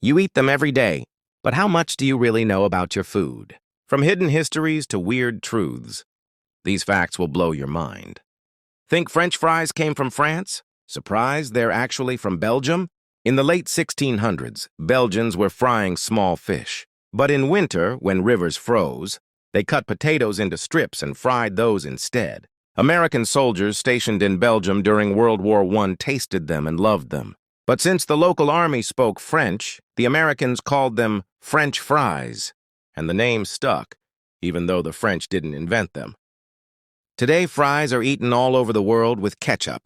You eat them every day, but how much do you really know about your food? From hidden histories to weird truths, these facts will blow your mind. Think French fries came from France? Surprise, they're actually from Belgium? In the late 1600s, Belgians were frying small fish. But in winter, when rivers froze, they cut potatoes into strips and fried those instead. American soldiers stationed in Belgium during World War I tasted them and loved them. But since the local army spoke French, the Americans called them French fries, and the name stuck, even though the French didn't invent them. Today, fries are eaten all over the world with ketchup,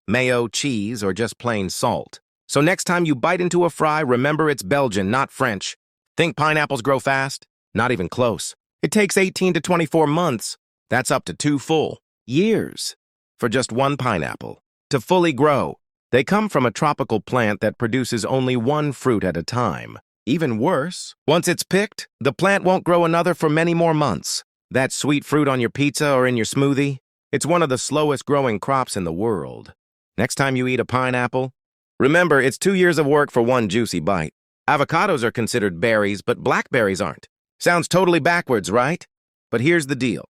mayo, cheese, or just plain salt. So next time you bite into a fry, remember it's Belgian, not French. Think pineapples grow fast? Not even close. It takes 18 to 24 months. That's up to 2 full years for just one pineapple to fully grow. They come from a tropical plant that produces only one fruit at a time. Even worse, once it's picked, the plant won't grow another for many more months. That sweet fruit on your pizza or in your smoothie, it's one of the slowest growing crops in the world. Next time you eat a pineapple, remember it's 2 years of work for one juicy bite. Avocados are considered berries, but blackberries aren't. Sounds totally backwards, right? But here's the deal.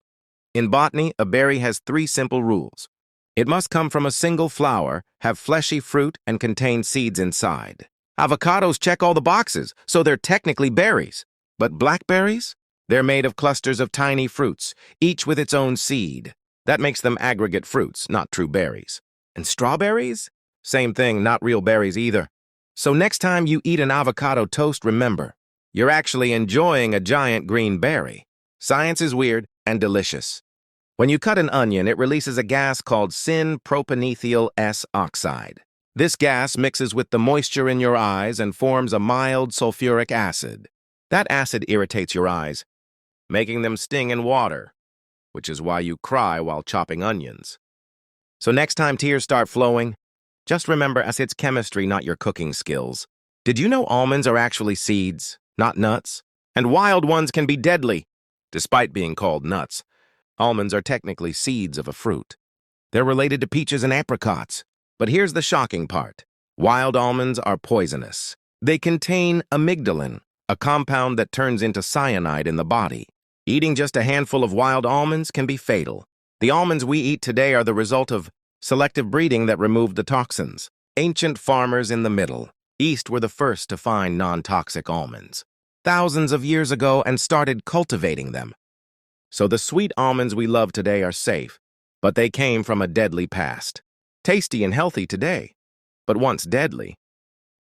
In botany, a berry has 3 simple rules. It must come from a single flower, have fleshy fruit, and contain seeds inside. Avocados check all the boxes, so they're technically berries. But blackberries? They're made of clusters of tiny fruits, each with its own seed. That makes them aggregate fruits, not true berries. And strawberries? Same thing, not real berries either. So next time you eat an avocado toast, remember, you're actually enjoying a giant green berry. Science is weird and delicious. When you cut an onion, it releases a gas called syn-propanethyl S-oxide. This gas mixes with the moisture in your eyes and forms a mild sulfuric acid. That acid irritates your eyes, making them sting in water, which is why you cry while chopping onions. So next time tears start flowing, just remember it's chemistry, not your cooking skills. Did you know almonds are actually seeds, not nuts? And wild ones can be deadly, despite being called nuts. Almonds are technically seeds of a fruit. They're related to peaches and apricots. But here's the shocking part. Wild almonds are poisonous. They contain amygdalin, a compound that turns into cyanide in the body. Eating just a handful of wild almonds can be fatal. The almonds we eat today are the result of selective breeding that removed the toxins. Ancient farmers in the Middle East were the first to find non-toxic almonds, thousands of years ago, and started cultivating them. So the sweet almonds we love today are safe, but they came from a deadly past. Tasty and healthy today, but once deadly.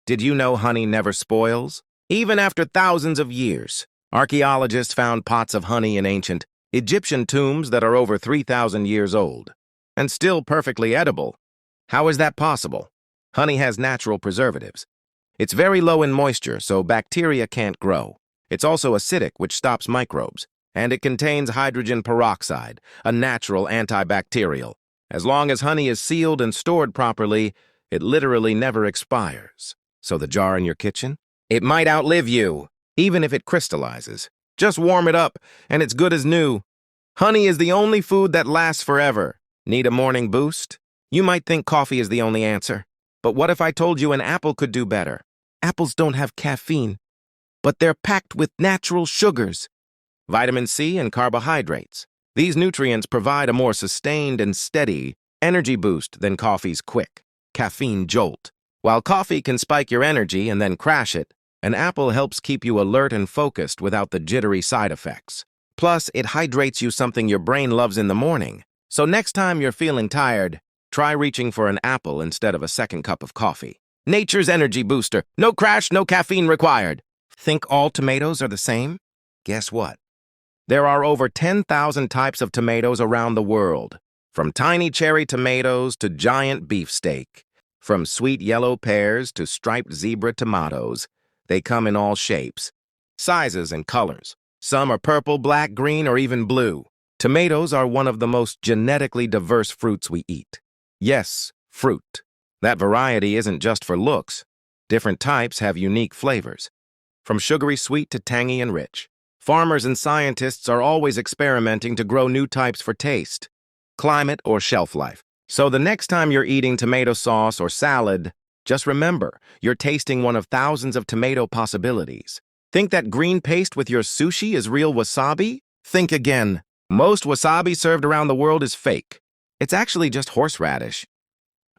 Did you know honey never spoils? Even after thousands of years, archaeologists found pots of honey in ancient Egyptian tombs that are over 3,000 years old, and still perfectly edible. How is that possible? Honey has natural preservatives. It's very low in moisture, so bacteria can't grow. It's also acidic, which stops microbes. And it contains hydrogen peroxide, a natural antibacterial. As long as honey is sealed and stored properly, it literally never expires. So the jar in your kitchen? It might outlive you, even if it crystallizes. Just warm it up, and it's good as new. Honey is the only food that lasts forever. Need a morning boost? You might think coffee is the only answer. But what if I told you an apple could do better? Apples don't have caffeine, but they're packed with natural sugars, vitamin C, and carbohydrates. These nutrients provide a more sustained and steady energy boost than coffee's quick caffeine jolt. While coffee can spike your energy and then crash it, an apple helps keep you alert and focused without the jittery side effects. Plus, it hydrates you, something your brain loves in the morning. So next time you're feeling tired, try reaching for an apple instead of a second cup of coffee. Nature's energy booster. No crash, no caffeine required. Think all tomatoes are the same? Guess what? There are over 10,000 types of tomatoes around the world, from tiny cherry tomatoes to giant beefsteak, from sweet yellow pears to striped zebra tomatoes. They come in all shapes, sizes, and colors. Some are purple, black, green, or even blue. Tomatoes are one of the most genetically diverse fruits we eat. Yes, fruit. That variety isn't just for looks. Different types have unique flavors, from sugary sweet to tangy and rich. Farmers and scientists are always experimenting to grow new types for taste, climate, or shelf life. So the next time you're eating tomato sauce or salad, Just remember, you're tasting one of thousands of tomato possibilities. Think that green paste with your sushi is real wasabi? Think again. Most wasabi served around the world is fake. It's actually just horseradish,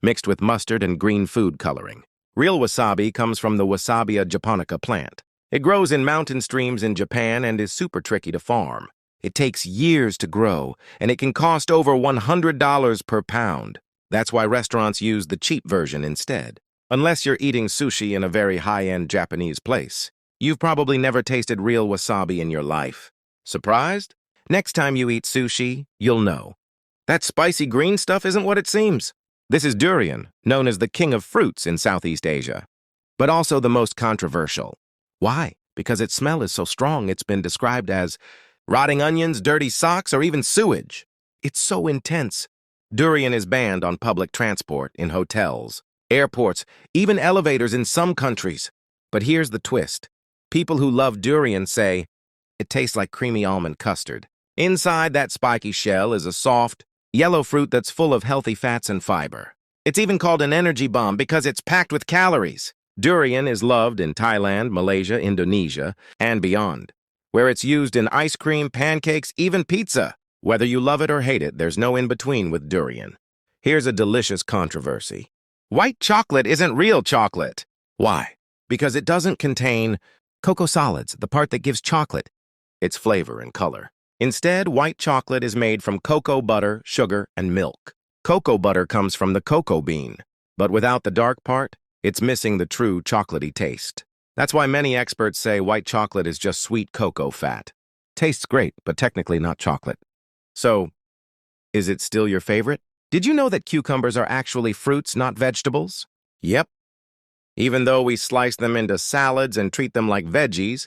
mixed with mustard and green food coloring. Real wasabi comes from the Wasabia japonica plant. It grows in mountain streams in Japan and is super tricky to farm. It takes years to grow, and it can cost over $100 per pound. That's why restaurants use the cheap version instead. Unless you're eating sushi in a very high-end Japanese place. You've probably never tasted real wasabi in your life. Surprised? Next time you eat sushi, you'll know. That spicy green stuff isn't what it seems. This is durian, known as the king of fruits in Southeast Asia, but also the most controversial. Why? Because its smell is so strong it's been described as rotting onions, dirty socks, or even sewage. It's so intense. Durian is banned on public transport, in hotels, airports, even elevators in some countries. But here's the twist. People who love durian say it tastes like creamy almond custard. Inside that spiky shell is a soft, yellow fruit that's full of healthy fats and fiber. It's even called an energy bomb because it's packed with calories. Durian is loved in Thailand, Malaysia, Indonesia, and beyond, where it's used in ice cream, pancakes, even pizza. Whether you love it or hate it, there's no in-between with durian. Here's a delicious controversy. White chocolate isn't real chocolate. Why? Because it doesn't contain cocoa solids, the part that gives chocolate its flavor and color. Instead, white chocolate is made from cocoa butter, sugar, and milk. Cocoa butter comes from the cocoa bean, but without the dark part, it's missing the true chocolatey taste. That's why many experts say white chocolate is just sweet cocoa fat. Tastes great, but technically not chocolate. So, is it still your favorite? Did you know that cucumbers are actually fruits, not vegetables? Yep. Even though we slice them into salads and treat them like veggies,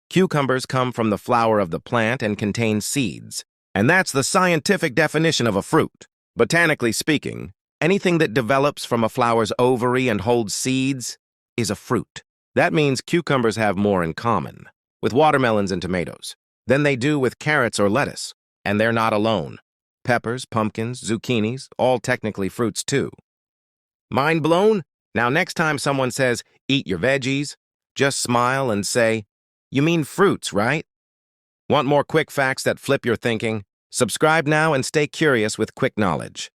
cucumbers come from the flower of the plant and contain seeds. And that's the scientific definition of a fruit. Botanically speaking, anything that develops from a flower's ovary and holds seeds is a fruit. That means cucumbers have more in common with watermelons and tomatoes than they do with carrots or lettuce. And they're not alone. Peppers, pumpkins, zucchinis, all technically fruits too. Mind blown? Now next time someone says, eat your veggies, just smile and say, you mean fruits, right? Want more quick facts that flip your thinking? Subscribe now and stay curious with quick knowledge.